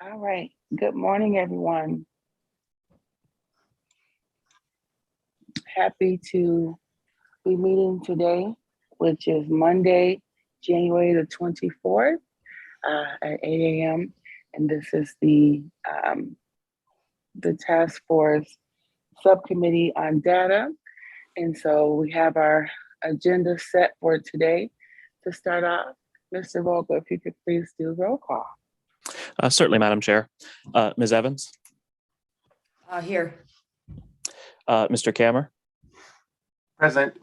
All right. Good morning, everyone. Happy to be meeting today, which is Monday, January the 24th at 8 a.m. And this is the task force subcommittee on data. And so we have our agenda set for today. To start off, Mr. Vogel, if you could please do roll call. Certainly, Madam Chair. Ms. Evans? Here. Mr. Kammer? Present.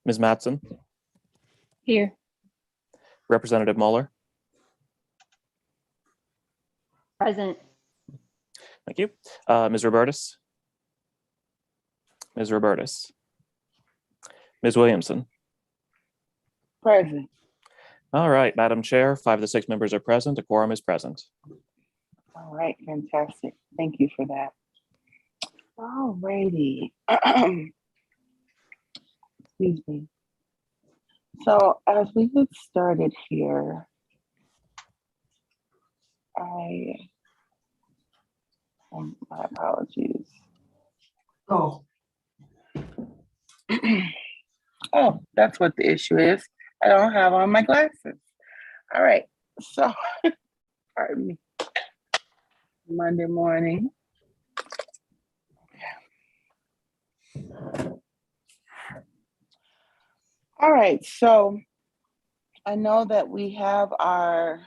Ms. Matson? Here. Representative Mueller? Present. Thank you. Ms. Robertis? Ms. Robertis? Ms. Williamson? Present. All right, Madam Chair, 5 of the 6 members are present. A quorum is present. All right, fantastic. Thank you for that. All righty. Excuse me. So as we get started here, my apologies. Oh, Oh, that's what the issue is. I don't have on my glasses. All right, so, pardon me. Monday morning. All right, so I know that we have our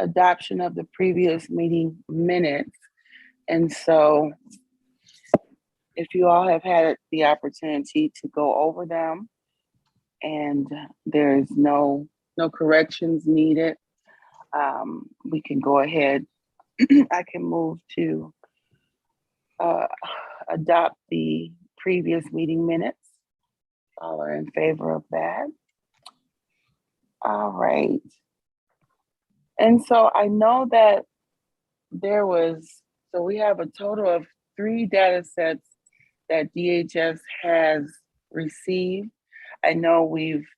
adoption of the previous meeting minutes. And so if you all have had the opportunity to go over them and there's no corrections needed, we can go ahead. I can move to adopt the previous meeting minutes. All are in favor of that. All right. And so I know that we have a total of 3 data sets that DHS has received. I know we've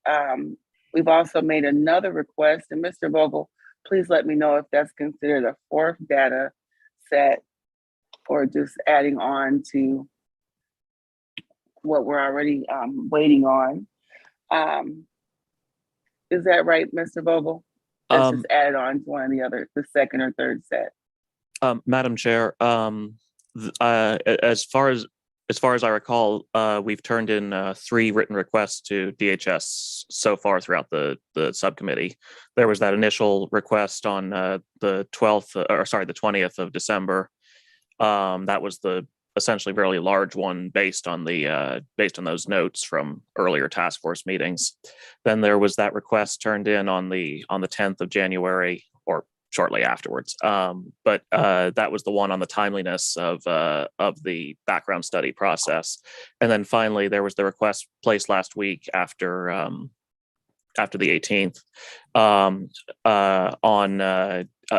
also made another request, and Mr. Vogel, please let me know if that's considered a 4th data set or just adding on to what we're already waiting on. Is that right, Mr. Vogel? That's just added on to one of the 2nd or 3rd set. Madam Chair, as far as I recall, we've turned in 3 written requests to DHS so far throughout the subcommittee. There was that initial request on the 20th of December. That was the essentially really large one based on those notes from earlier task force meetings. Then there was that request turned in on the 10th of January, or shortly afterwards. But that was the one on the timeliness of the background study process. And then finally, there was the request placed last week after the 18th on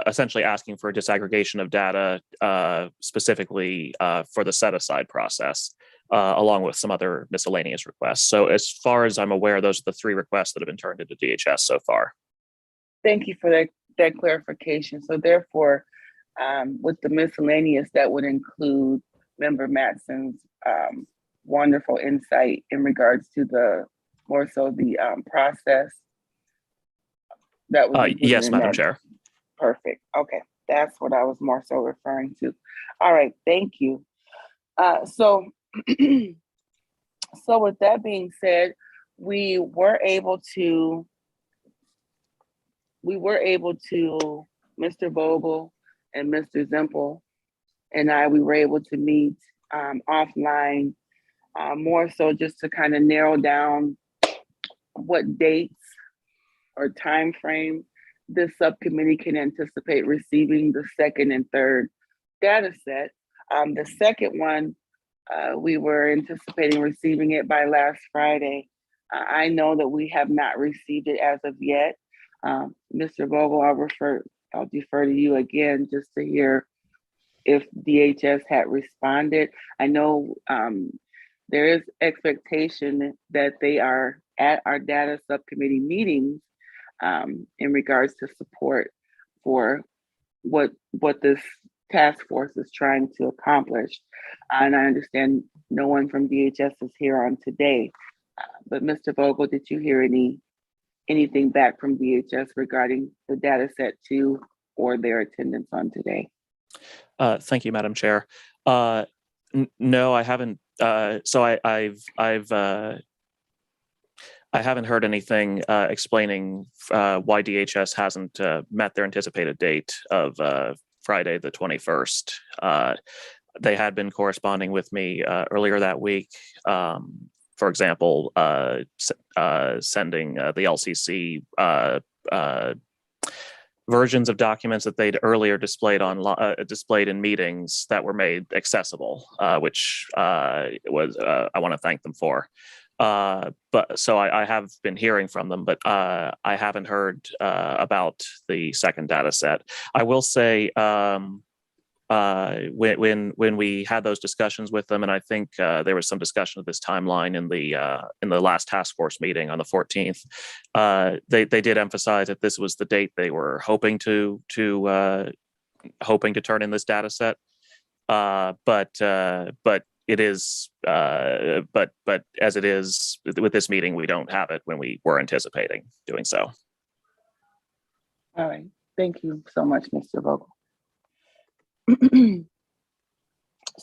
essentially asking for a disaggregation of data specifically for the set-aside process, along with some other miscellaneous requests. So as far as I'm aware, those are the 3 requests that have been turned into DHS so far. Thank you for that clarification. So therefore, with the miscellaneous, that would include Member Matson's wonderful insight in regards to the process. That was yes, Madam Chair. Perfect. Okay, that's what I was more so referring to. All right, thank you. So with that being said, we were able to, Mr. Vogel and Mr. Zempel and we were able to meet offline, more so just to kind of narrow down what dates or time frame this subcommittee can anticipate receiving the 2nd and 3rd data set. The second one, we were anticipating receiving it by last Friday. I know that we have not received it as of yet. Mr. Vogel, I'll defer to you again just to hear if DHS had responded. I know there is expectation that they are at our data subcommittee meetings in regards to support for what this task force is trying to accomplish. And I understand no one from DHS is here on today, but Mr. Vogel, did you hear anything back from DHS regarding the data set 2 or their attendance on today? Thank you, Madam Chair. No, I haven't. So I haven't heard anything explaining why DHS hasn't met their anticipated date of Friday the 21st. They had been corresponding with me earlier that week. For example, sending the LCC versions of documents that they'd earlier displayed displayed in meetings that were made accessible, which was I want to thank them for. But so I have been hearing from them, but I haven't heard about the second data set. I will say when we had those discussions with them, and I think there was some discussion of this timeline in the last task force meeting on the 14th. They did emphasize that this was the date they were hoping to turn in this data set. But it is but as it is with this meeting, we don't have it when we were anticipating doing so. All right, thank you so much, Mr. Vogel.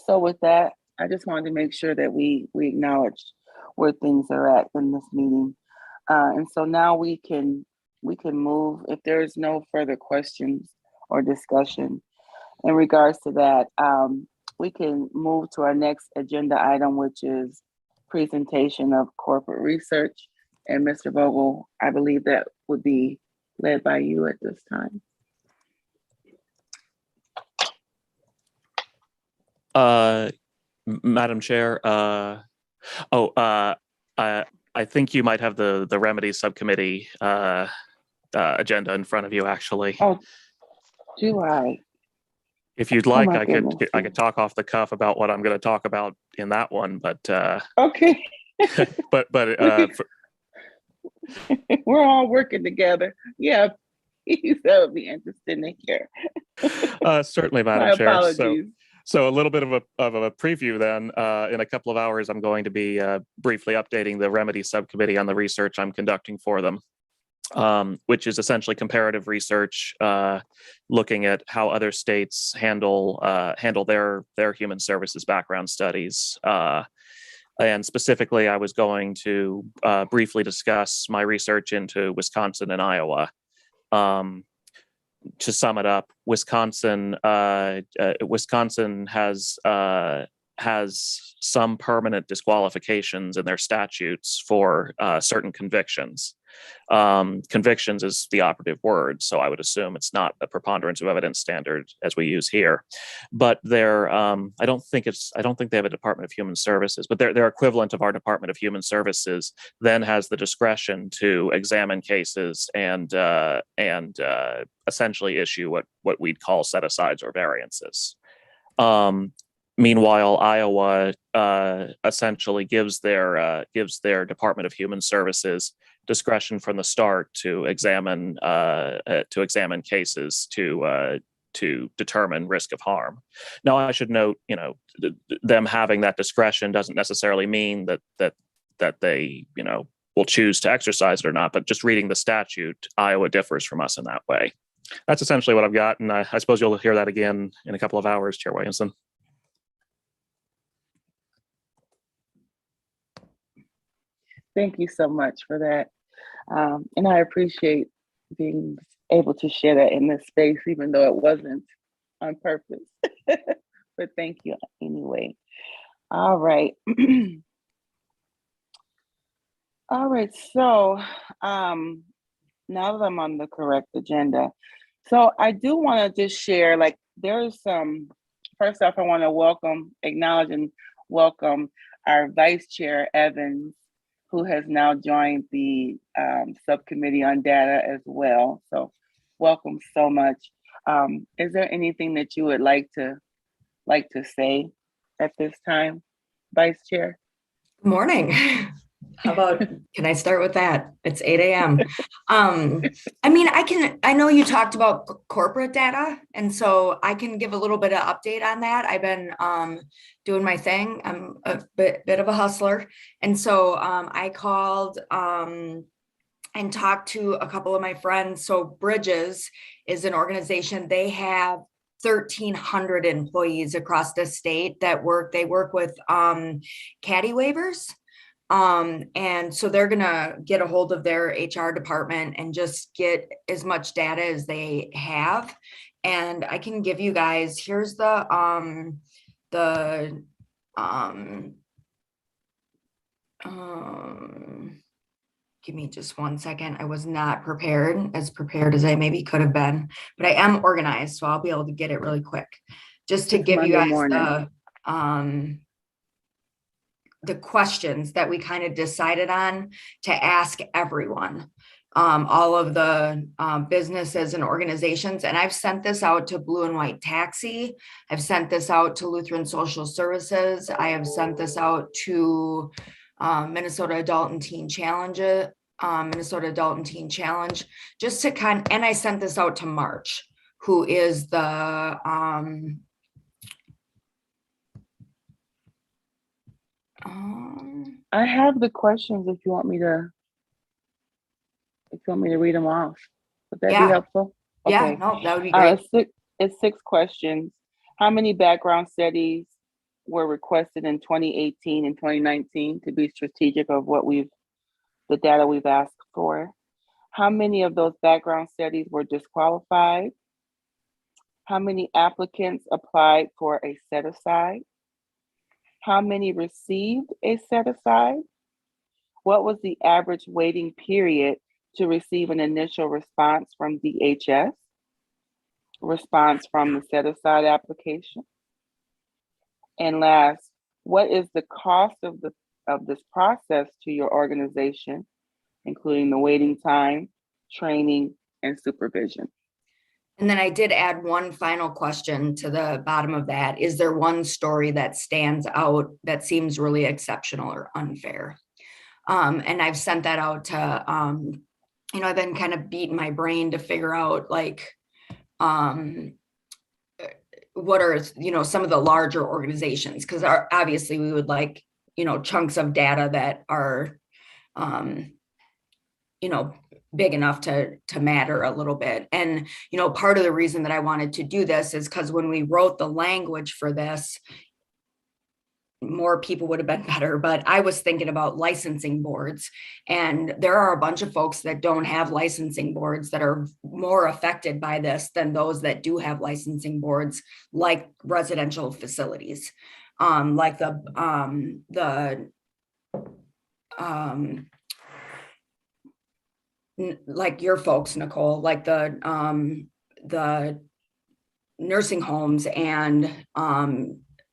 So with that, I just wanted to make sure that we acknowledge where things are at in this meeting. And so now we can move, if there is no further questions or discussion in regards to that, we can move to our next agenda item, which is presentation of corporate research. And Mr. Vogel, I believe that would be led by you at this time. Madam Chair, I think you might have the remedies subcommittee agenda in front of you, actually. Oh, do I? If you'd like, I goodness. could talk off the cuff about what I'm going to talk about in that one, but okay. but we're all working together. Yeah, that would be interesting to hear. Certainly, Madam My Chair. apologies. So a little bit of a preview then. In a couple of hours, I'm going to be briefly updating the remedies subcommittee on the research I'm conducting for them, which is essentially comparative research, looking at how other states handle their human services background studies. And specifically, I was going to briefly discuss my research into Wisconsin and Iowa. To sum it up, Wisconsin has some permanent disqualifications in their statutes for certain convictions. Convictions is the operative word, so I would assume it's not a preponderance of evidence standard as we use here. But they're I don't think they have a Department of Human Services, but their equivalent of our Department of Human Services then has the discretion to examine cases and essentially issue what we'd call set-asides or variances. Meanwhile, Iowa essentially gives their Department of Human Services discretion from the start to examine cases to determine risk of harm. Now, I should note, them having that discretion doesn't necessarily mean that they, will choose to exercise it or not. But just reading the statute, Iowa differs from us in that way. That's essentially what I've got, and I suppose you'll hear that again in a couple of hours, Chair Williamson. Thank you so much for that. And I appreciate being able to share that in this space, even though it wasn't on purpose. But thank you anyway. All right. All right. So now that I'm on the correct agenda, so I do want to just share, there's first off, I want to acknowledge and welcome our Vice Chair, Evans, who has now joined the subcommittee on data as well. So welcome so much. Is there anything that you would like to say at this time, Vice Chair? Good morning. How about, can I start with that? It's 8 a.m. I mean, I know you talked about corporate data, and so I can give a little bit of update on that. I've been doing my thing. I'm a bit of a hustler. And so I called and talked to a couple of my friends. So Bridges is an organization, they have 1,300 employees across the state that they work with caddy waivers. And so they're gonna get a hold of their HR department and just get as much data as they have. And I can give you guys, here's give me just 1 second. I was not as prepared as I maybe could have been, but I am organized, so I'll be able to get it really quick. Just to It's give you Monday guys morning. the questions that we kind of decided on to ask everyone, all of the businesses and organizations. And I've sent this out to Blue and White Taxi. I've sent this out to Lutheran Social Services. I have sent this out to Minnesota Adult and Teen Challenge, just to and I sent this out to March, who is the I have the questions if you want me to read them off. Would that Yeah. be helpful? Yeah, Okay. no, that would be great. It's 6 questions. How many background studies were requested in 2018 and 2019 to be strategic of the data we've asked for? How many of those background studies were disqualified? How many applicants applied for a set aside? How many received a set aside? What was the average waiting period to receive an initial response from DHS? Response from the set aside application? And last, what is the cost of this process to your organization, including the waiting time, training, and supervision? And then I did add one final question to the bottom of that. Is there one story that stands out that seems really exceptional or unfair? And I've sent that out to, I've been kind of beating my brain to figure out like, what are, some of the larger organizations, because obviously we would like, chunks of data that are, big enough to matter a little bit. And, part of the reason that I wanted to do this is because when we wrote the language for this, more people would have been better, but I was thinking about licensing boards, and there are a bunch of folks that don't have licensing boards that are more affected by this than those that do have licensing boards, like residential facilities, like like your folks, Nicole, like the nursing homes and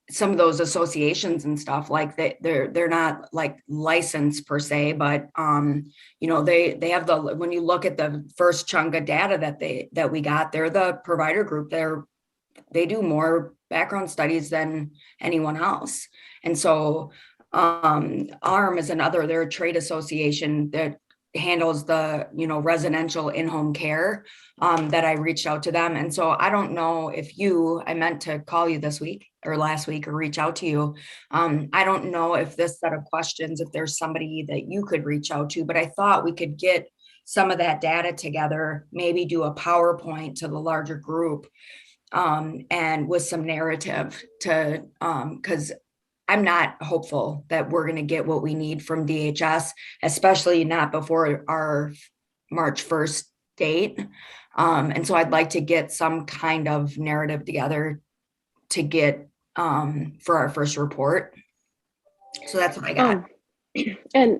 some of those associations and stuff, like they're not like licensed per se, but they have when you look at the first chunk of data that we got, they're the provider group. They do more background studies than anyone else. And so ARM is another, they're a trade association that handles the residential in-home care, that I reached out to them. And so I don't know if I meant to call you this week or last week or reach out to you. I don't know if this set of questions, if there's somebody that you could reach out to, but I thought we could get some of that data together, maybe do a PowerPoint to the larger group, and with some narrative to, because I'm not hopeful that we're going to get what we need from DHS, especially not before our March 1st date. And so I'd like to get some kind of narrative together to get for our first report. So that's what I got. And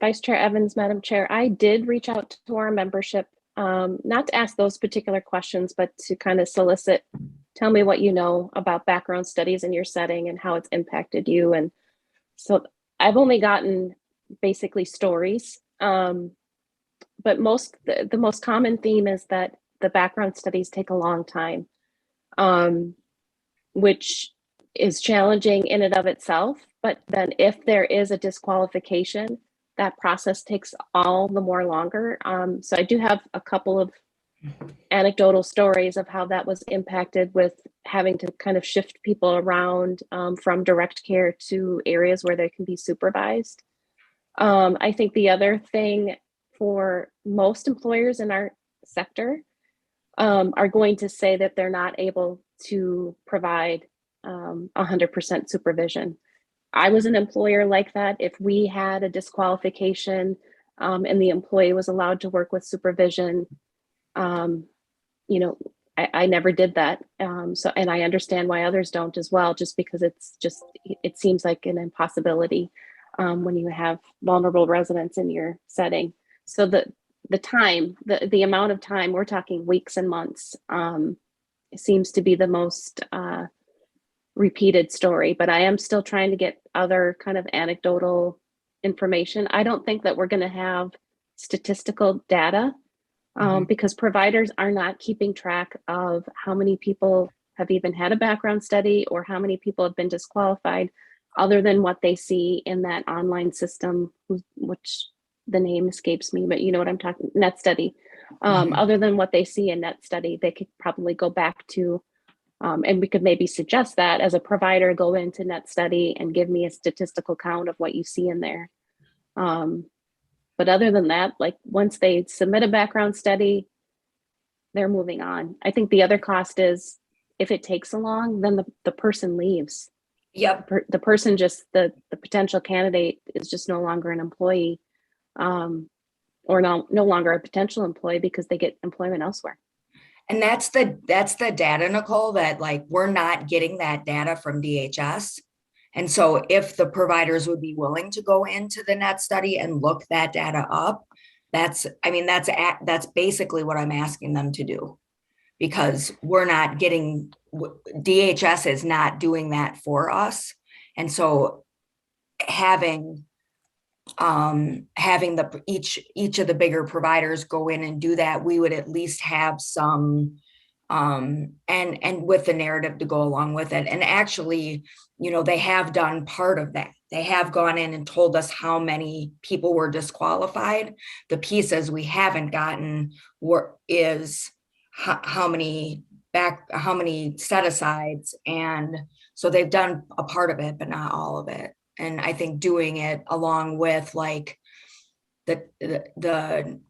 Vice Chair Evans, Madam Chair, I did reach out to our membership, not to ask those particular questions, but to kind of solicit, tell me what you know about background studies in your setting and how it's impacted you. And so I've only gotten basically stories, but the most common theme is that the background studies take a long time, which is challenging in and of itself, But then if there is a disqualification, that process takes all the more longer. So I do have a couple of anecdotal stories of how that was impacted with having to kind of shift people around from direct care to areas where they can be supervised. I think the other thing for most employers in our sector are going to say that they're not able to provide 100% supervision. I was an employer like that. If we had a disqualification and the employee was allowed to work with supervision, you know, I never did that. So, and I understand why others don't as well, just because it seems like an impossibility when you have vulnerable residents in your setting. So the amount of time, we're talking weeks and months, seems to be the most repeated story, but I am still trying to get other kind of anecdotal information. I don't think that we're going to have statistical data because providers are not keeping track of how many people have even had a background study or how many people have been disqualified, other than what they see in that online system, which the name escapes me, but you know what I'm talking, Net Study. Other than what they see in Net Study, they could probably go back to and we could maybe suggest that as a provider, go into Net Study and give me a statistical count of what you see in there. But other than that, like once they submit a background study, they're moving on. I think the other cost is if it takes so long, then the person leaves. Yep. The person just, the potential candidate is just no longer an employee or no longer a potential employee because they get employment elsewhere. And that's the data, Nicole, that like we're not getting that data from DHS. And so if the providers would be willing to go into the Net Study and look that data up, that's basically what I'm asking them to do, because we're not getting, DHS is not doing that for us. And so having each of the bigger providers go in and do that, we would at least have some and with the narrative to go along with it. And actually, you know, they have done part of that. They have gone in and told us how many people were disqualified. The pieces we haven't gotten is how many set asides, and so they've done a part of it, but not all of it. And I think doing it along with like along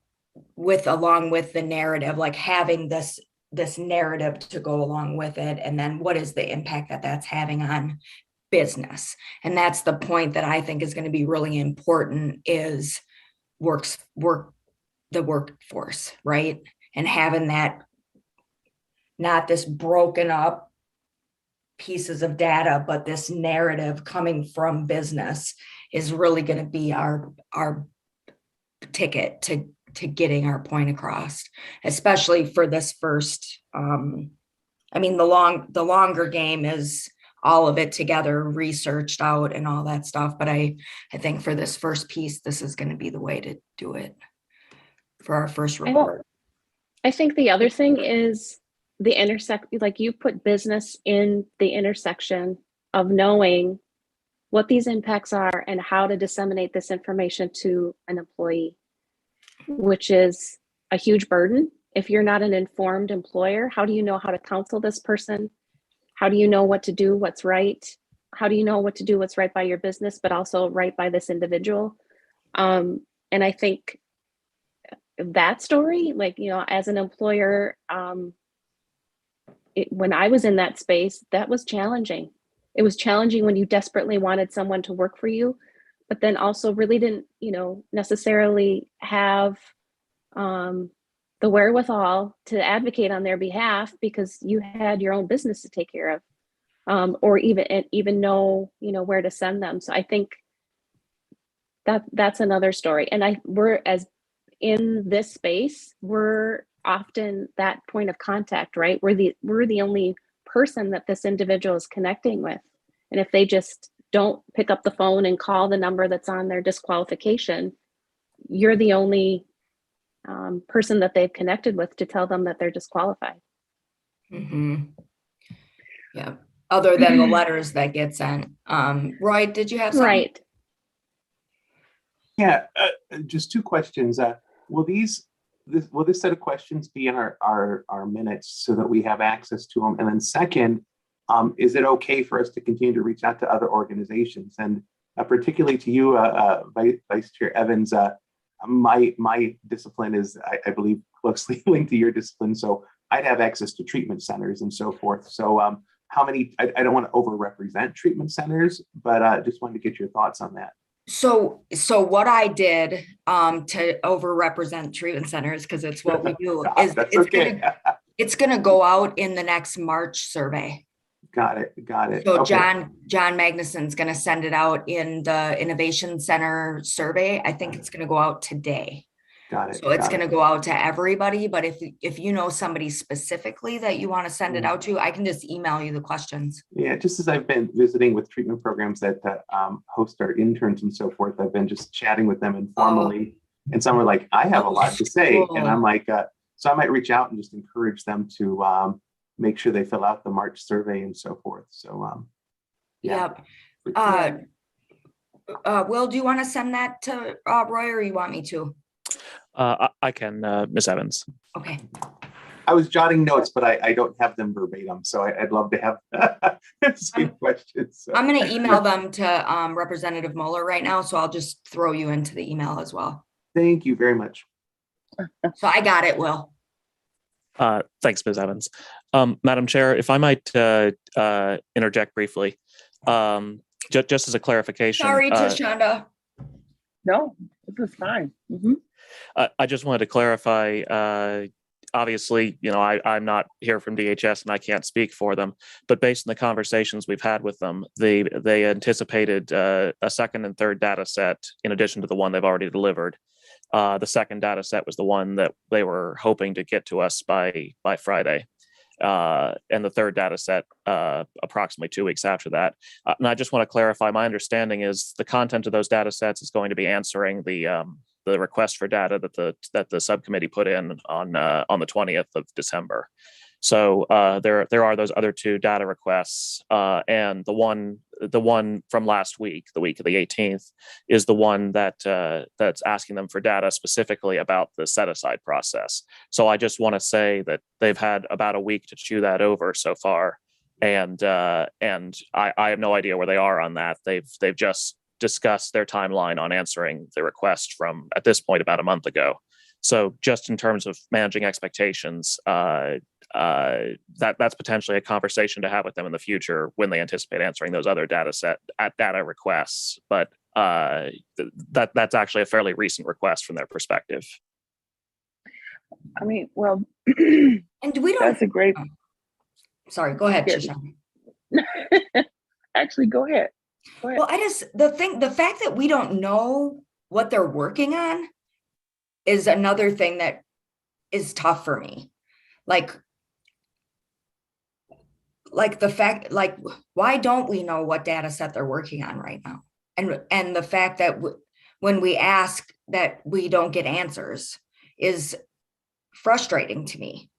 with the narrative, like having this narrative to go along with it, and then what is the impact that that's having on business. And that's the point that I think is going to be really important, is the workforce, right? And having that, not this broken up pieces of data, but this narrative coming from business is really going to be our ticket to getting our point across, especially for this first. I mean, the longer game is all of it together, researched out and all that stuff. But I think for this first piece, this is going to be the way to do it for our first report. I think the other thing is the like you put business in the intersection of knowing what these impacts are and how to disseminate this information to an employee, which is a huge burden. If you're not an informed employer, how do you know how to counsel this person? How do you know what to do, what's right? How do you know what to do, what's right by your business, but also right by this individual? And I think that story, like, you know, as an employer, when I was in that space, that was challenging. It was challenging when you desperately wanted someone to work for you, but then also really didn't, you know, necessarily have the wherewithal to advocate on their behalf because you had your own business to take care of, or even know, you know, where to send them. So I think that's another story. And we're as in this space, we're often that point of contact, right? We're the only person that this individual is connecting with. And if they just don't pick up the phone and call the number that's on their disqualification, you're the only person that they've connected with to tell them that they're disqualified. Mm-hmm. Yeah. other than the letters that get sent. Roy, did you have something? Right. Yeah, just two questions. Will this set of questions be in our minutes so that we have access to them? And then second, is it okay for us to continue to reach out to other organizations? And particularly to you, Vice Chair Evans, my discipline is, I believe, closely linked to your discipline. So I'd have access to treatment centers and so forth. So how many, I don't want to overrepresent treatment centers, but just wanted to get your thoughts on that. So what I did to overrepresent treatment centers, because it's what we do, is That's okay. it's gonna go out in the next March survey. Got it. So Okay. John Magnuson's gonna send it out in the Innovation Center survey. I think it's gonna go out today. Got it. So it's gonna go out to everybody, but if you know somebody specifically that you want to send it out to, I can just email you the questions. Yeah, just as I've been visiting with treatment programs that host our interns and so forth, I've been just chatting with them informally. And some are like, I have a lot to say. Cool. And I'm like, so I might reach out and just encourage them to make sure they fill out the March survey and so forth. So, yeah. Yep. Will, do you want to send that to Roy, or you want me to? I can, Ms. Evans. Okay. I was jotting notes, but I don't have them verbatim. So I'd love to have same questions. So. I'm going to email them to Representative Mueller right now. So I'll just throw you into the email as well. Thank you very much. So I got it, Will. Thanks, Ms. Evans. Madam Chair, if I might interject briefly, just as a clarification. Sorry, Tashonda. No, this is fine. I just wanted to clarify, obviously, I'm not here from DHS and I can't speak for them, but based on the conversations we've had with them, they anticipated a second and third data set in addition to the one they've already delivered. The second data set was the one that they were hoping to get to us by Friday. And the third data set approximately 2 weeks after that. And I just want to clarify, my understanding is the content of those data sets is going to be answering the request for data that the subcommittee put in on the 20th of December. So there are those other 2 data requests, and the one from last week, the week of the 18th, is the one that's asking them for data specifically about the set aside process. So I just want to say that they've had about a week to chew that over so far, and I have no idea where they are on that. They've just discussed their timeline on answering the request from, at this point, about a month ago. So just in terms of managing expectations, that's potentially a conversation to have with them in the future when they anticipate answering those other data requests. But that's actually a fairly recent request from their perspective. I mean, well, And we don't. that's a great. Sorry, go ahead, Yeah. Tashonda. Actually, go ahead. Well, the fact that we don't know what they're working on is another thing that is tough for me. Like the fact, why don't we know what data set they're working on right now? And the fact that when we ask that we don't get answers is frustrating to me.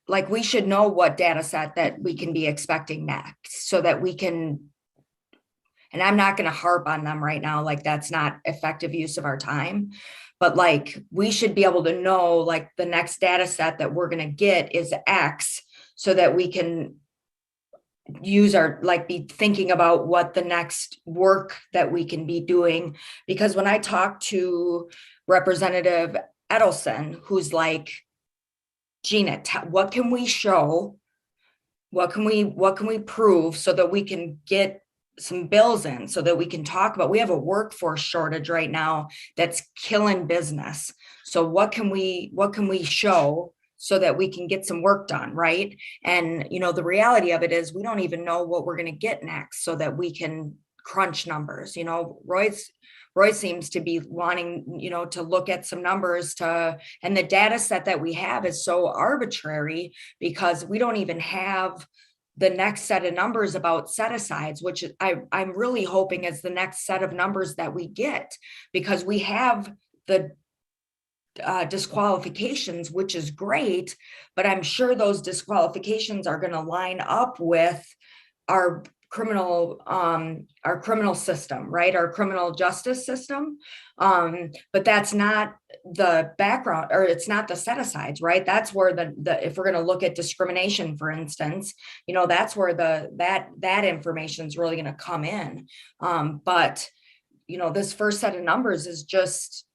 Like, we should know what data set that we can be expecting next so that we can, and I'm not going to harp on them right now, like that's not effective use of our time, but like we should be able to know like the next data set that we're going to get is X so that we can use be thinking about what the next work that we can be doing. Because when I talk to Representative Edelson, who's like, Gina, what can we show? What can we prove so that we can get some bills in, so that we can talk about, we have a workforce shortage right now that's killing business. So what can we show so that we can get some work done, right? And the reality of it is we don't even know what we're going to get next so that we can crunch numbers. Roy seems to be wanting, to look at some numbers and the data set that we have is so arbitrary because we don't even have the next set of numbers about set asides, which I'm really hoping is the next set of numbers that we get, because we have the disqualifications, which is great, but I'm sure those disqualifications are going to line up with our criminal system, right? Our criminal justice system. But that's not the background, or it's not the set asides, right? That's where the if we're going to look at discrimination, for instance, that's where that information is really going to come in. But this first set of numbers is just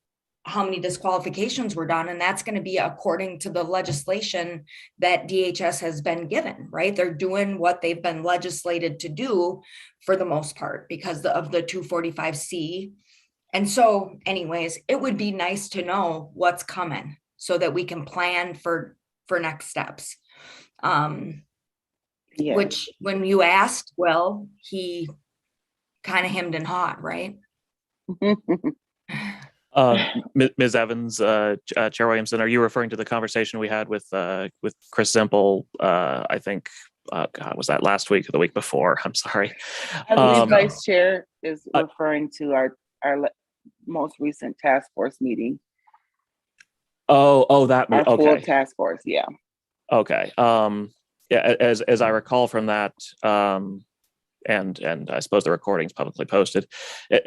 how many disqualifications were done. And that's going to be according to the legislation that DHS has been given, right? They're doing what they've been legislated to do for the most part because of the 245C. And so anyways, it would be nice to know what's coming so that we can plan for next steps. Yeah. Which when you asked, well, he kind of hemmed and hawed, right? Ms. Evans, Chair Williamson, are you referring to the conversation we had with Chris Zempel? I think, God, was that last week or the week before? I'm sorry. I believe Vice Chair is referring to our most recent task force meeting. That our okay. Full task force, yeah. Okay. Yeah, as I recall from that, and I suppose the recording's publicly posted.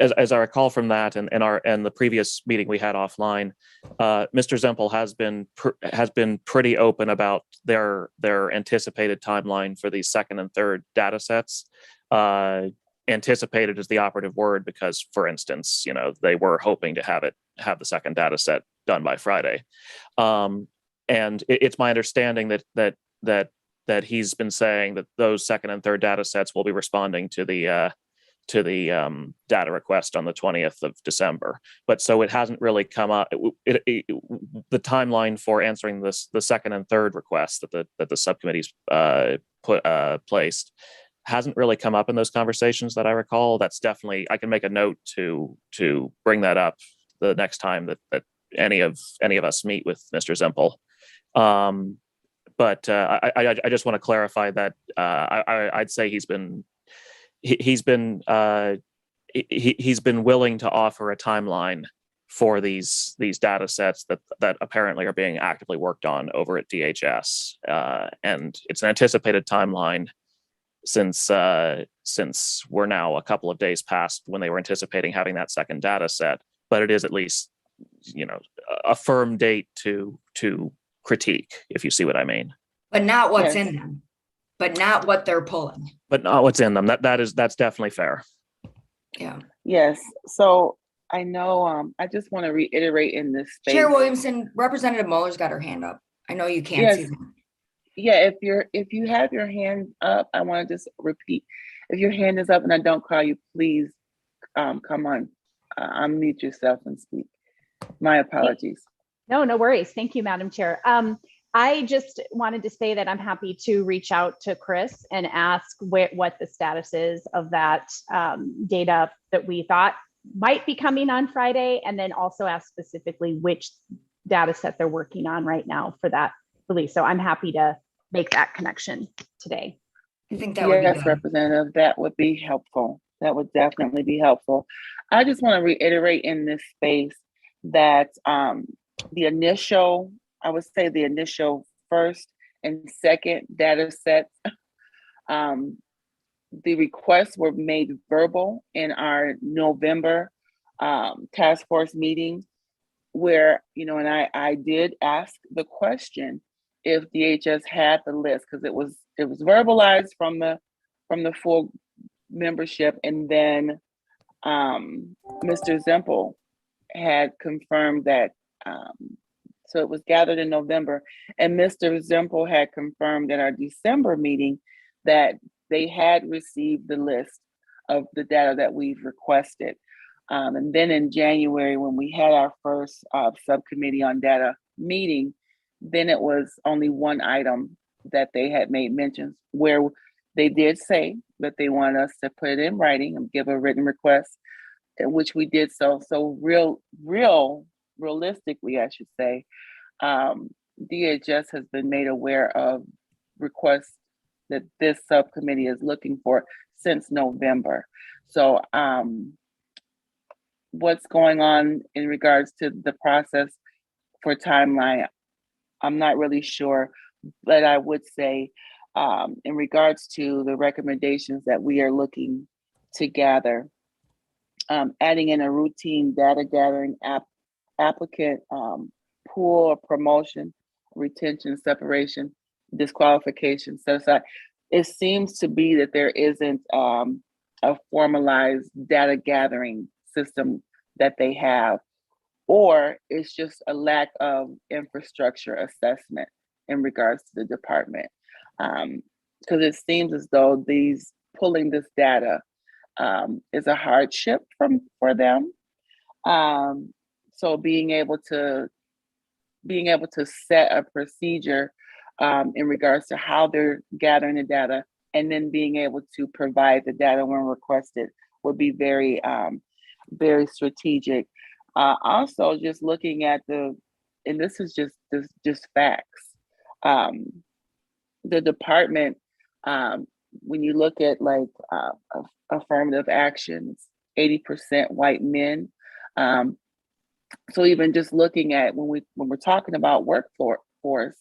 As I recall from that, and the previous meeting we had offline, Mr. Zempel has been pretty open about their anticipated timeline for these second and third data sets. Anticipated is the operative word because, for instance, they were hoping to have the second data set done by Friday, and it's my understanding that he's been saying that those second and third data sets will be responding to the data request on the 20th of December. But so it hasn't really come up. The timeline for answering the second and third requests that the subcommittees placed hasn't really come up in those conversations that I recall. That's definitely, I can make a note to bring that up the next time that any of us meet with Mr. Zempel. But I just want to clarify that I'd say he's been willing to offer a timeline for these data sets that apparently are being actively worked on over at DHS, and it's an anticipated timeline since we're now a couple of days past when they were anticipating having that second data set, but it is at least a firm date to critique, if you see what I mean. But not what's in them, but not what they're pulling. But not what's in them. That's definitely fair. Yeah. Yes. So I know I just want to reiterate in this space. Chair Williamson, Representative Muller's got her hand up. I know you can't see them. Yeah, if you have your hand up, I want to just repeat. If your hand is up and I don't call you, please come on, unmute yourself and speak. My apologies. No worries. Thank you, Madam Chair. I just wanted to say that I'm happy to reach out to Chris and ask what the status is of that data that we thought might be coming on Friday, and then also ask specifically which data set they're working on right now for that release. So I'm happy to make that connection today. I think that would be good. Representative, that would be helpful. That would definitely be helpful. I just want to reiterate in this space that the initial first and second data sets, the requests were made verbal in our November task force meeting, where, and I did ask the question if DHS had the list, because it was verbalized from the full membership, and then Mr. Zempel had confirmed that. So it was gathered in November, and Mr. Zempel had confirmed at our December meeting that they had received the list of the data that we've requested. And then in January, when we had our first subcommittee on data meeting, then it was only one item that they had made mentions, where they did say that they want us to put it in writing and give a written request, which we did so. So realistically, I should say, DHS has been made aware of requests that this subcommittee is looking for since November. So what's going on in regards to the process for timeline, I'm not really sure, but I would say in regards to the recommendations that we are looking to gather, adding in a routine data gathering applicant pool of promotion, retention, separation, disqualification, set aside. It seems to be that there isn't a formalized data gathering system that they have, or it's just a lack of infrastructure assessment in regards to the department. Because it seems as though pulling this data is a hardship for them. So being able to set a procedure in regards to how they're gathering the data, and then being able to provide the data when requested would be very, very strategic. Also, just looking at and this is just facts. The department, when you look at like affirmative actions, 80% white men. So even just looking at when we're talking about workforce,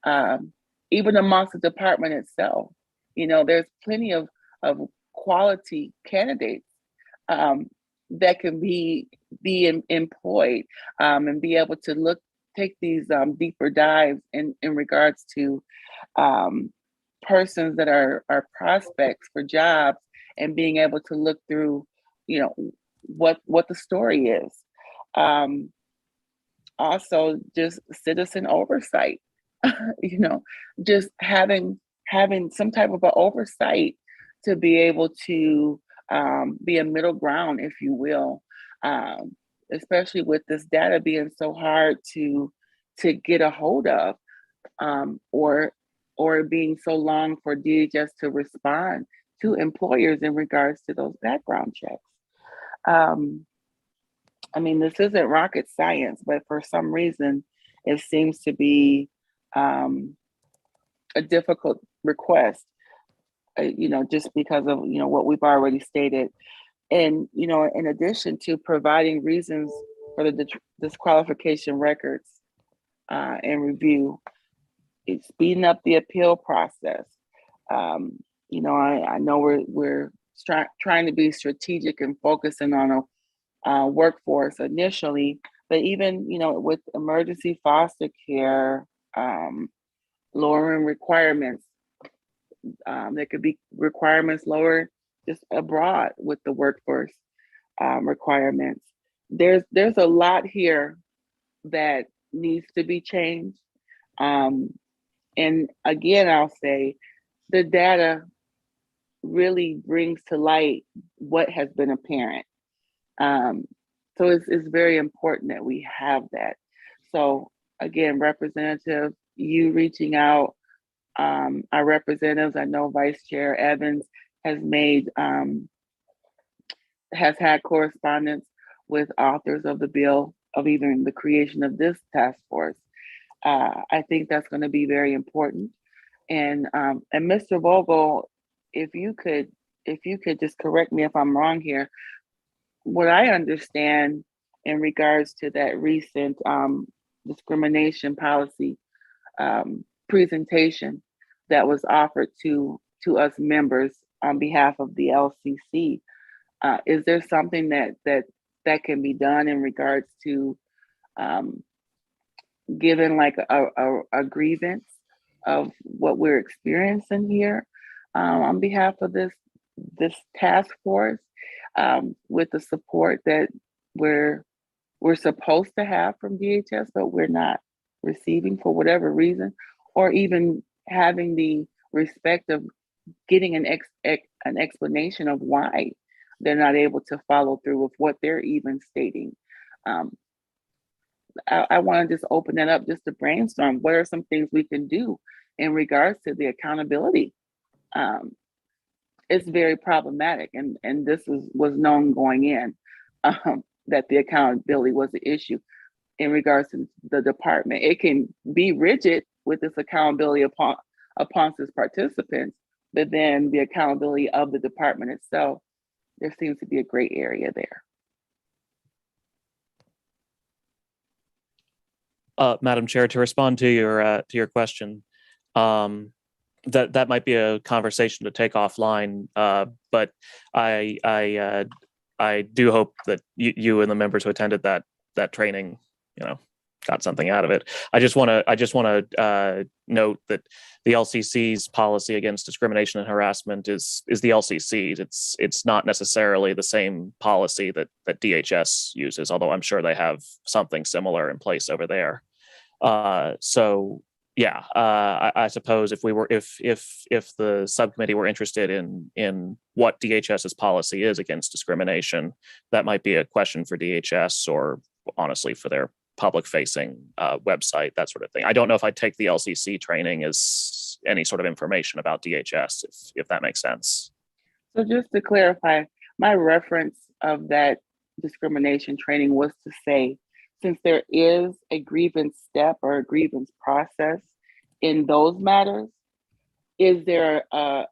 even amongst the department itself, there's plenty of quality candidates that can be employed and be able to take these deeper dives in regards to persons that are prospects for jobs, and being able to look through, what the story is. Also, just citizen oversight, just having some type of an oversight to be able to be a middle ground, if you will, especially with this data being so hard to get a hold of, or being so long for DHS to respond to employers in regards to those background checks. I mean, this isn't rocket science, but for some reason, it seems to be a difficult request, just because of, what we've already stated. And, in addition to providing reasons for the disqualification records and review, it's speeding up the appeal process. I know we're trying to be strategic and focusing on a workforce initially, but even, with emergency foster care, lowering requirements, there could be requirements lower just abroad with the workforce requirements. There's a lot here that needs to be changed. And again, I'll say the data really brings to light what has been apparent. So it's very important that we have that. So again, Representative, you reaching out, our representatives, I know Vice Chair Evans has had correspondence with authors of the bill, of even the creation of this task force. I think that's going to be very important. And Mr. Vogel, if you could just correct me if I'm wrong here. What I understand in regards to that recent discrimination policy presentation that was offered to us members on behalf of the LCC, is there something that can be done in regards to given like a grievance of what we're experiencing here on behalf of this task force, with the support that we're supposed to have from DHS, but we're not receiving for whatever reason, or even having the respect of getting an explanation of why they're not able to follow through with what they're even stating. I want to just open that up just to brainstorm. What are some things we can do in regards to the accountability? It's very problematic, and this was known going in, that the accountability was the issue in regards to the department. It can be rigid with this accountability upon its participants, but then the accountability of the department itself, there seems to be a gray area there. Madam Chair, to respond to your question, that might be a conversation to take offline. But I do hope that you and the members who attended that training, got something out of it. I just want to note that the LCC's policy against discrimination and harassment is the LCC's. It's not necessarily the same policy that DHS uses, although I'm sure they have something similar in place over there. So yeah, I suppose if the subcommittee were interested in what DHS's policy is against discrimination, that might be a question for DHS, or honestly for their public facing website, that sort of thing. I don't know if I'd take the LCC training as any sort of information about DHS, if that makes sense. So just to clarify, my reference of that discrimination training was to say, since there is a grievance step or a grievance process in those matters, is there a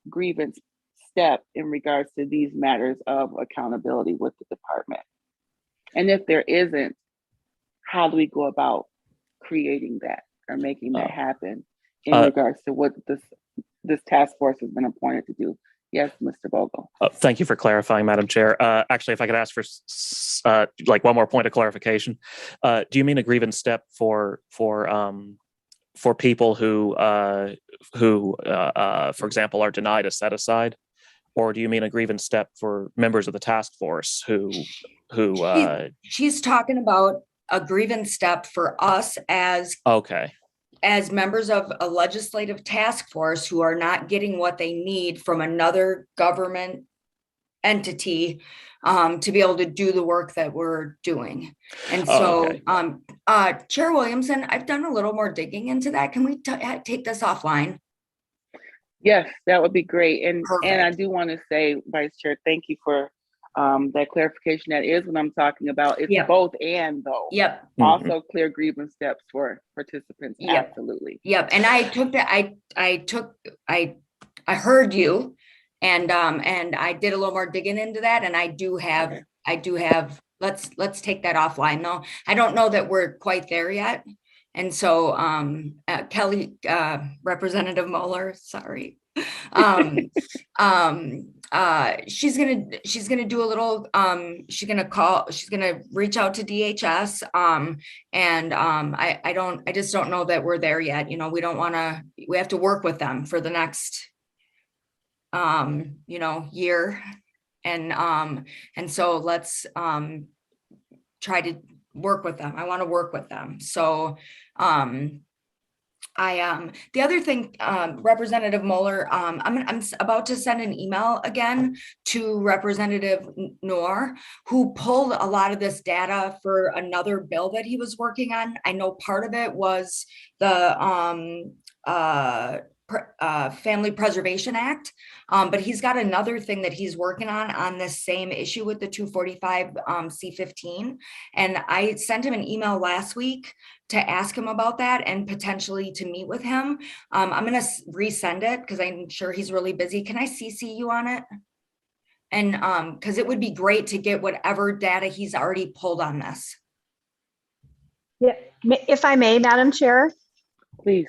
grievance step in regards to these matters of accountability with the department? And if there isn't, how do we go about creating that or making that happen in regards to what this task force has been appointed to do? Yes, Mr. Bogle. Thank you for clarifying, Madam Chair. Actually, if I could ask for like one more point of clarification, do you mean a grievance step for people who, for example, are denied a set aside, or do you mean a grievance step for members of the task force who? She's talking about a grievance step for us as members of a legislative task force who are not getting what they need from another government entity to be able to do the work that we're doing. And so, Chair Williamson, I've done a little more digging into that. Can we take this offline? Yes, that would be great. And Perfect. I do want to say, Vice Chair, thank you for that clarification. That is what I'm talking about. It's both and, though. Yep. Also clear grievance steps for participants. Yep. Absolutely. Yep. And I took that. I heard you, and I did a little more digging into that, and I do have. Let's take that offline. No, I don't know that we're quite there yet. And so, Kelly, Representative Mueller, sorry. She's gonna do a little, she's gonna reach out to DHS. I just don't know that we're there yet. We have to work with them for the next, year. And so let's, try to work with them. I want to work with them. So, the other thing, Representative Mueller, I'm about to send an email again to Representative Noor, who pulled a lot of this data for another bill that he was working on. I know part of it was the Family Preservation Act, but he's got another thing that he's working on this same issue with the 245 C15. And I sent him an email last week to ask him about that and potentially to meet with him. I'm going to resend it because I'm sure he's really busy. Can I CC you on it? And because it would be great to get whatever data he's already pulled on this. Yeah, if I may, Madam Chair. Please.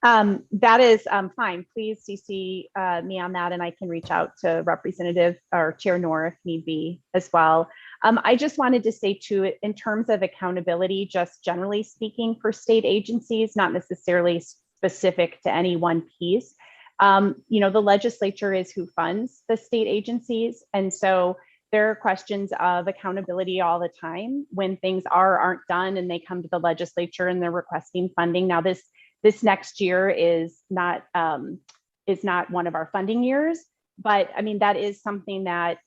That is fine. Please CC me on that, and I can reach out to Representative or Chair Noor if need be as well. I just wanted to say too, in terms of accountability, just generally speaking for state agencies, not necessarily specific to any one piece, the legislature is who funds the state agencies. And so there are questions of accountability all the time when things aren't done and they come to the legislature and they're requesting funding. Now this next year is not one of our funding years, but I mean, that is something that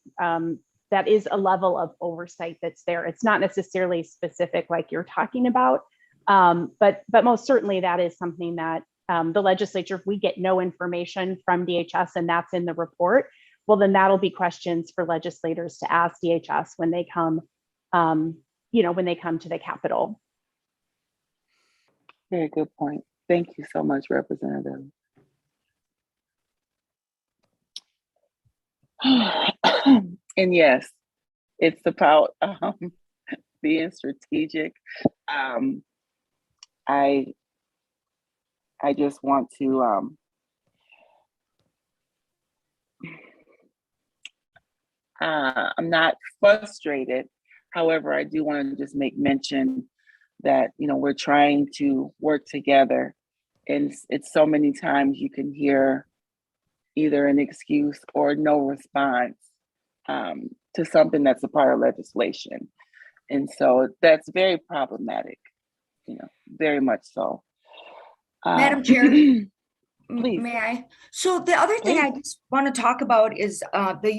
that is a level of oversight that's there. It's not necessarily specific like you're talking about, but most certainly that is something that the legislature, if we get no information from DHS and that's in the report, well, then that'll be questions for legislators to ask DHS when they come, when they come to the Capitol. Very good point. Thank you so much, Representative. And yes, it's about being strategic. I just want to I'm not frustrated. However, I do want to just make mention that, you know, we're trying to work together, and it's so many times you can hear either an excuse or no response to something that's a part of legislation. And so that's very problematic, you know, very much so. Madam Chair, please. may I? So the other thing I just want to talk about is the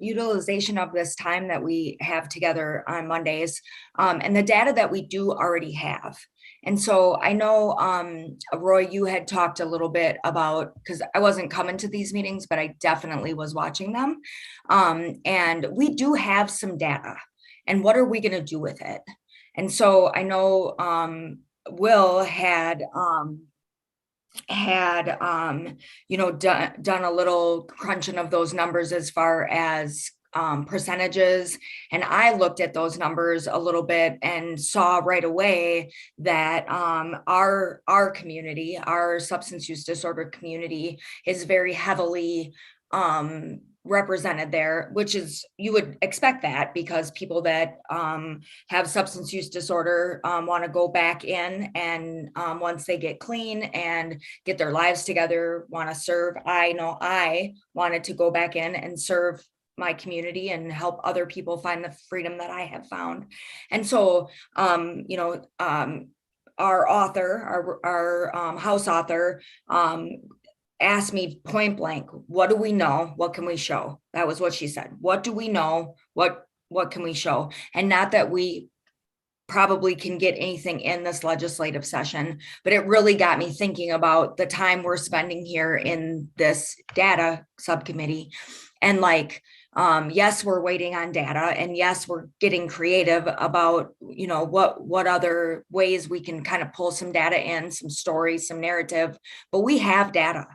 utilization of this time that we have together on Mondays, and the data that we do already have. And so I know, Roy, you had talked a little bit about, because I wasn't coming to these meetings, but I definitely was watching them. And we do have some data. And what are we going to do with it? And so I know Will had you know, done a little crunching of those numbers as far as percentages. And I looked at those numbers a little bit and saw right away that our community, our substance use disorder community, is very heavily represented there, which is, you would expect that, because people that have substance use disorder want to go back in, and once they get clean and get their lives together, want to serve. I know I wanted to go back in and serve my community and help other people find the freedom that I have found. And so, you know, our author, our House author, asked me point blank, what do we know? What can we show? That was what she said. What do we know? What can we show? And not that we probably can get anything in this legislative session, but it really got me thinking about the time we're spending here in this data subcommittee. And like, yes, we're waiting on data, and yes, we're getting creative about, you know, what other ways we can kind of pull some data in, some stories, some narrative, but we have data.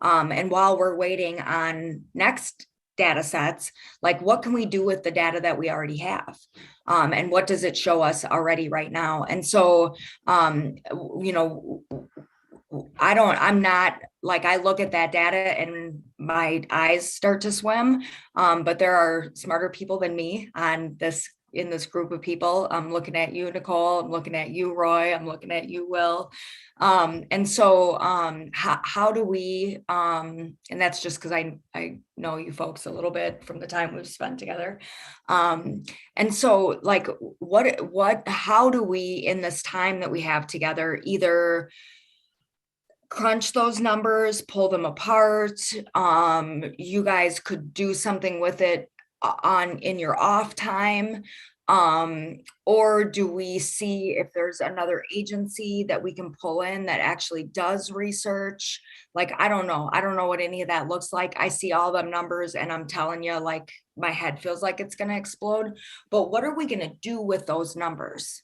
And while we're waiting on next data sets, like, what can we do with the data that we already have? And what does it show us already right now? And so, you know, I'm not like, I look at that data and my eyes start to swim, but there are smarter people than me in this group of people. I'm looking at you, Nicole. I'm looking at you, Roy. I'm looking at you, Will. And so how do we, and that's just because I know you folks a little bit from the time we've spent together. And so like, how do we, in this time that we have together, either crunch those numbers, pull them apart? You guys could do something with it in your off time, or do we see if there's another agency that we can pull in that actually does research? Like, I don't know what any of that looks like. I see all them numbers and I'm telling you, like, my head feels like it's going to explode. But what are we going to do with those numbers,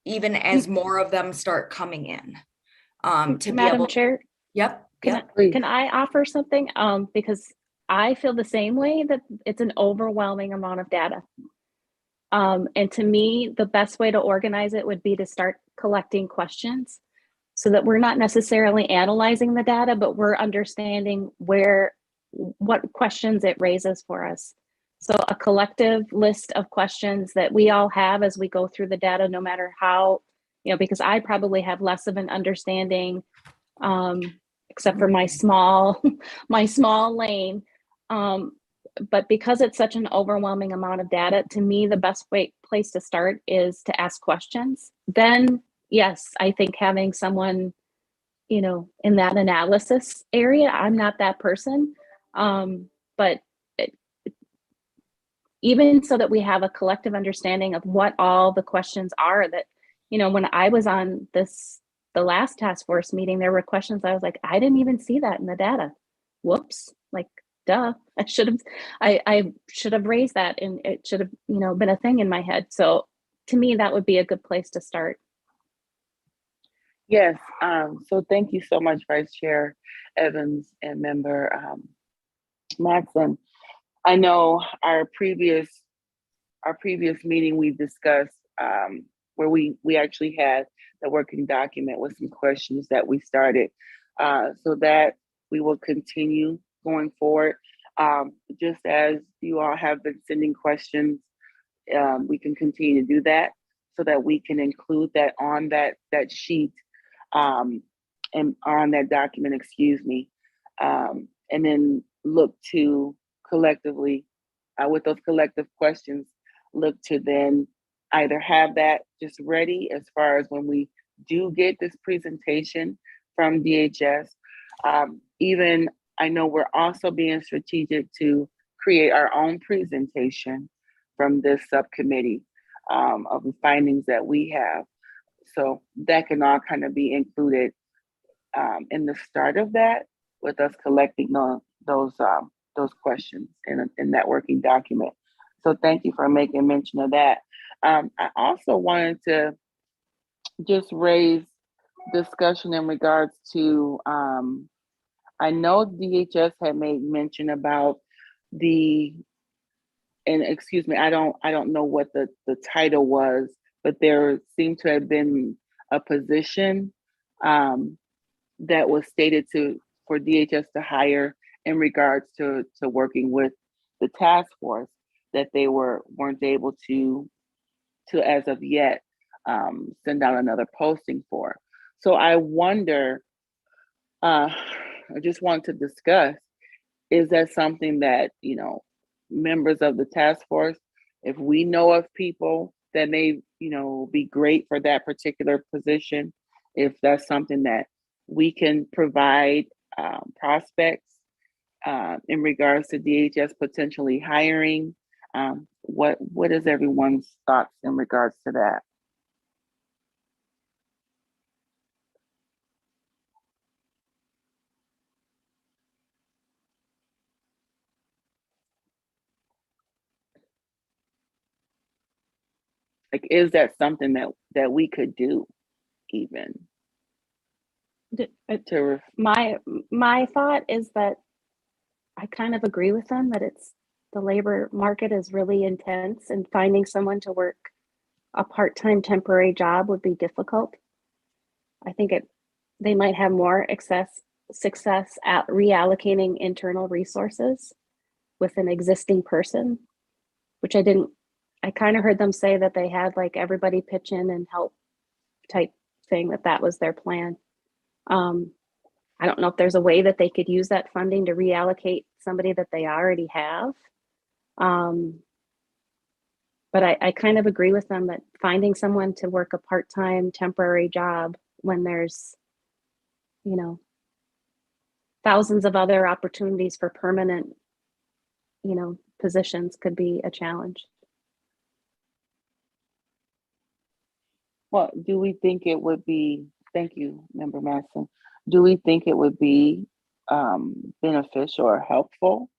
even as more of them start coming in? To Madam be able, Chair, yep. can I offer something? Because I feel the same way, that it's an overwhelming amount of data. And to me, the best way to organize it would be to start collecting questions, so that we're not necessarily analyzing the data, but we're understanding what questions it raises for us. So a collective list of questions that we all have as we go through the data, no matter how, you know, because I probably have less of an understanding, except for my small lane. But because it's such an overwhelming amount of data, to me, the best place to start is to ask questions. Then, yes, I think having someone, you know, in that analysis area, I'm not that person, but even so that we have a collective understanding of what all the questions are that, you know, when I was on the last task force meeting, there were questions I was like, I didn't even see that in the data. Whoops, like, duh, I should have raised that, and it should have, you know, been a thing in my head. So to me, that would be a good place to start. Yes, so thank you so much, Vice Chair Evans and Member Matson. I know our previous meeting we discussed where we actually had the working document with some questions that we started, so that we will continue going forward. Just as you all have been sending questions, we can continue to do that so that we can include that on that sheet, and on that document, excuse me, and then look to collectively, with those collective questions, look to then either have that just ready as far as when we do get this presentation from DHS. Even I know we're also being strategic to create our own presentation from this subcommittee, of the findings that we have. So that can all kind of be included, in the start of that, with us collecting those questions in that working document. So thank you for making mention of that. I also wanted to just raise discussion in regards to, I know DHS had made mention about and excuse me, I don't know what the title was, but there seemed to have been a position, that was stated for DHS to hire in regards to working with the task force, that they weren't able to as of yet, send out another posting for. So I wonder, I just want to discuss, is that something that, members of the task force, if we know of people that may, be great for that particular position, if that's something that we can provide, prospects, in regards to DHS potentially hiring, what is everyone's thoughts in regards to that? Like, is that something that we could do, even to? My thought is that I kind of agree with them that the labor market is really intense, and finding someone to work a part-time temporary job would be difficult. I think they might have more success at reallocating internal resources with an existing person, which I kind of heard them say that they had like everybody pitch in and help type thing, that was their plan. I don't know if there's a way that they could use that funding to reallocate somebody that they already have. But I kind of agree with them that finding someone to work a part-time temporary job when there's, thousands of other opportunities for permanent, positions could be a challenge. Well, do we think it would be, thank you, Member Matson, do we think it would be, beneficial or helpful,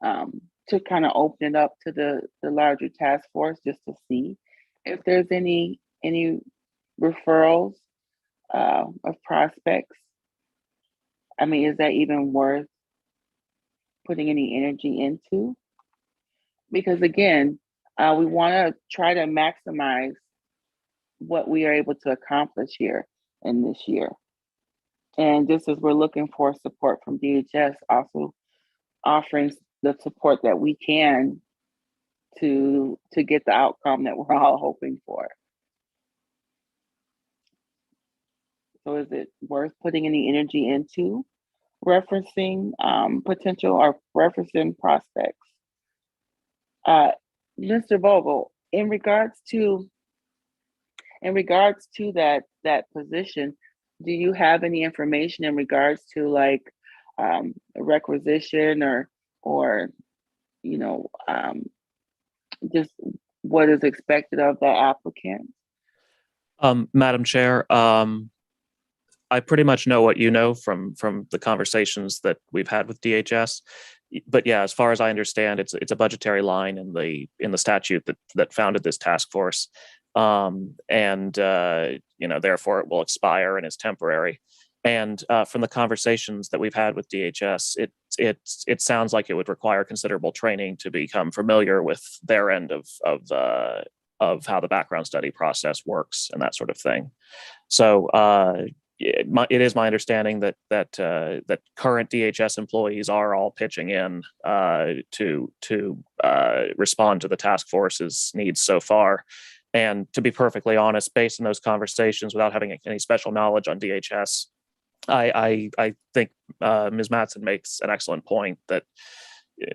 to kind of open it up to the larger task force, just to see if there's any referrals, of prospects? I mean, is that even worth putting any energy into? Because again, we want to try to maximize what we are able to accomplish here in this year. And just as we're looking for support from DHS, also offering the support that we can to get the outcome that we're all hoping for. So is it worth putting any energy into referencing, potential or referencing prospects? Mr. Vogel, in regards to that position, do you have any information in regards to like, a requisition or just what is expected of the applicant? Madam Chair, I pretty much know what you know from the conversations that we've had with DHS. But yeah, as far as I understand, it's a budgetary line in the statute that founded this task force, and therefore it will expire and is temporary. And from the conversations that we've had with DHS, it sounds like it would require considerable training to become familiar with their end of how the background study process works and that sort of thing. So it is my understanding that that current DHS employees are all pitching in to respond to the task force's needs so far. And to be perfectly honest, based on those conversations, without having any special knowledge on DHS, I think Ms. Mattson makes an excellent point that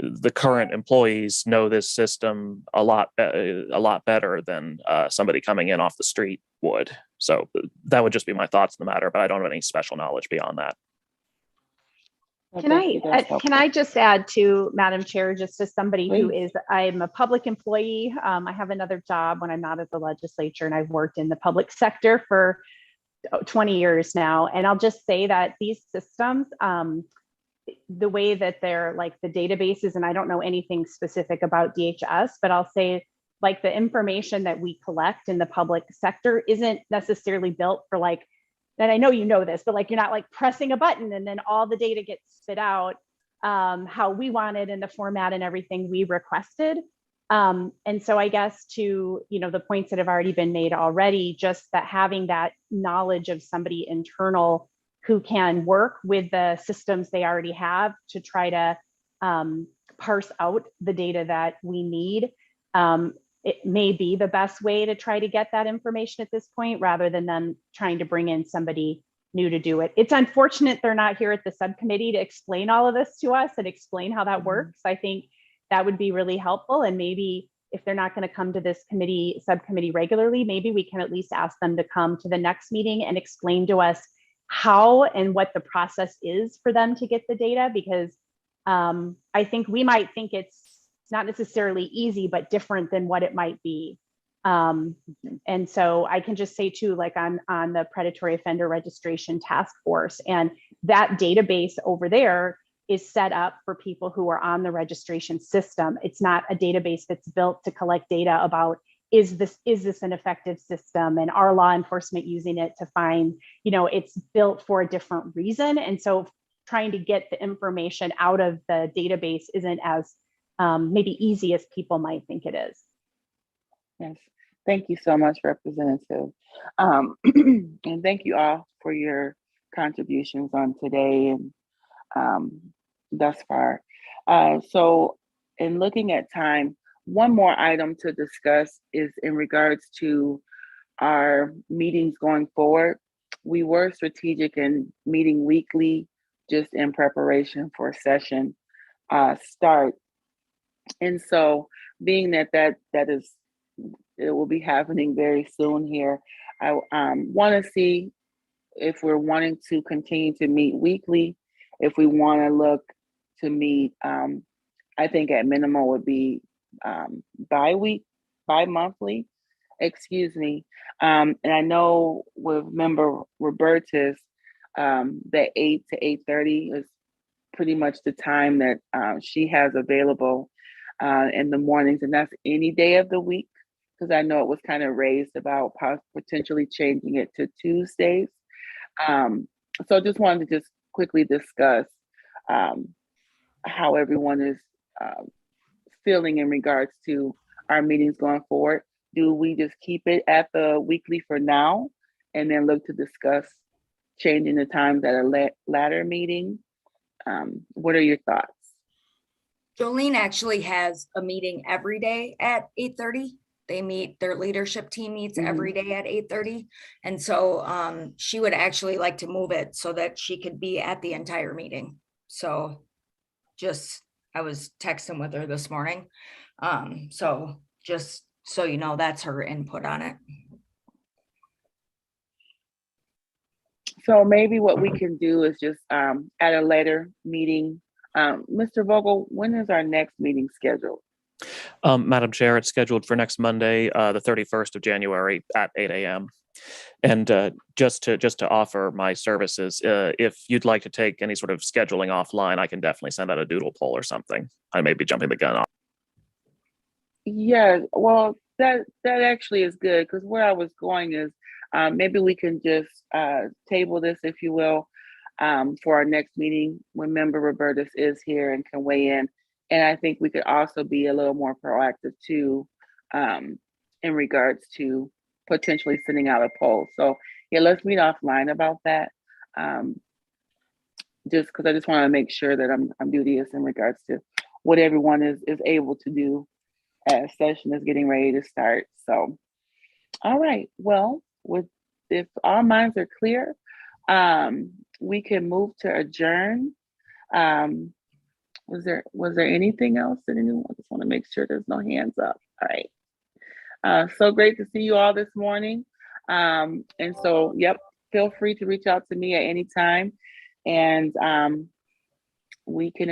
the current employees know this system a lot better than somebody coming in off the street would. So that would just be my thoughts on the matter, but I don't have any special knowledge beyond that. Can I just add to, Madam Chair, just as somebody who Please. I'm a public employee. I have another job when I'm not at the legislature, and I've worked in the public sector for 20 years now. And I'll just say that these systems, the way that they're like the databases, and I don't know anything specific about DHS, but I'll say like the information that we collect in the public sector isn't necessarily built for like, and I know you know this, but like you're not like pressing a button and then all the data gets spit out how we wanted in the format and everything we requested. And so I guess to, you know, the points that have already been made already, just that having that knowledge of somebody internal who can work with the systems they already have to try to parse out the data that we need. It may be the best way to try to get that information at this point, rather than them trying to bring in somebody new to do it. It's unfortunate they're not here at the subcommittee to explain all of this to us and explain how that works. I think that would be really helpful. And maybe if they're not going to come to this subcommittee regularly, maybe we can at least ask them to come to the next meeting and explain to us how and what the process is for them to get the data, because I think we might think it's not necessarily easy, but different than what it might be. And so I can just say too, like on the predatory offender registration task force, and that database over there is set up for people who are on the registration system. It's not a database that's built to collect data about, is this an effective system, and are law enforcement using it to find, you know, it's built for a different reason. And so trying to get the information out of the database isn't as maybe easy as people might think it is. Yes, thank you so much, Representative. And thank you all for your contributions on today and thus far. So in looking at time, one more item to discuss is in regards to our meetings going forward. We were strategic in meeting weekly just in preparation for session start. And so being that is, it will be happening very soon here, I want to see if we're wanting to continue to meet weekly, if we want to look to meet, I think at minimum would be bi-monthly, excuse me. And I know with member Roberta's, that 8 to 8:30 is pretty much the time that she has available in the mornings, and that's any day of the week, because I know it was kind of raised about potentially changing it to Tuesdays. So just wanted to just quickly discuss how everyone is feeling in regards to our meetings going forward. Do we just keep it at the weekly for now and then look to discuss changing the times at a latter meeting? What are your thoughts? Jolene actually has a meeting every day at 8:30. They meet, their leadership team meets every day at 8:30. And so she would actually like to move it so that she could be at the entire meeting. So I was texting with her this morning. So just so you know, that's her input on it. So maybe what we can do is just at a later meeting. Mr. Vogel, when is our next meeting scheduled? Madam Chair, it's scheduled for next Monday, the 31st of January at 8 a.m. And just to offer my services, if you'd like to take any sort of scheduling offline, I can definitely send out a doodle poll or something. I may be jumping the gun off. Yeah, well, that actually is good, because where I was going is maybe we can just table this, if you will, for our next meeting when Member Robertus is here and can weigh in. And I think we could also be a little more proactive too, in regards to potentially sending out a poll. So yeah, let's meet offline about that. Just because I just want to make sure that I'm duteous in regards to what everyone is able to do as session is getting ready to start. So, all right. Well, if all minds are clear, we can move to adjourn. Was there anything else that anyone? I just want to make sure there's no hands up. All right. So great to see you all this morning. And so, yep, feel free to reach out to me at any time, and we can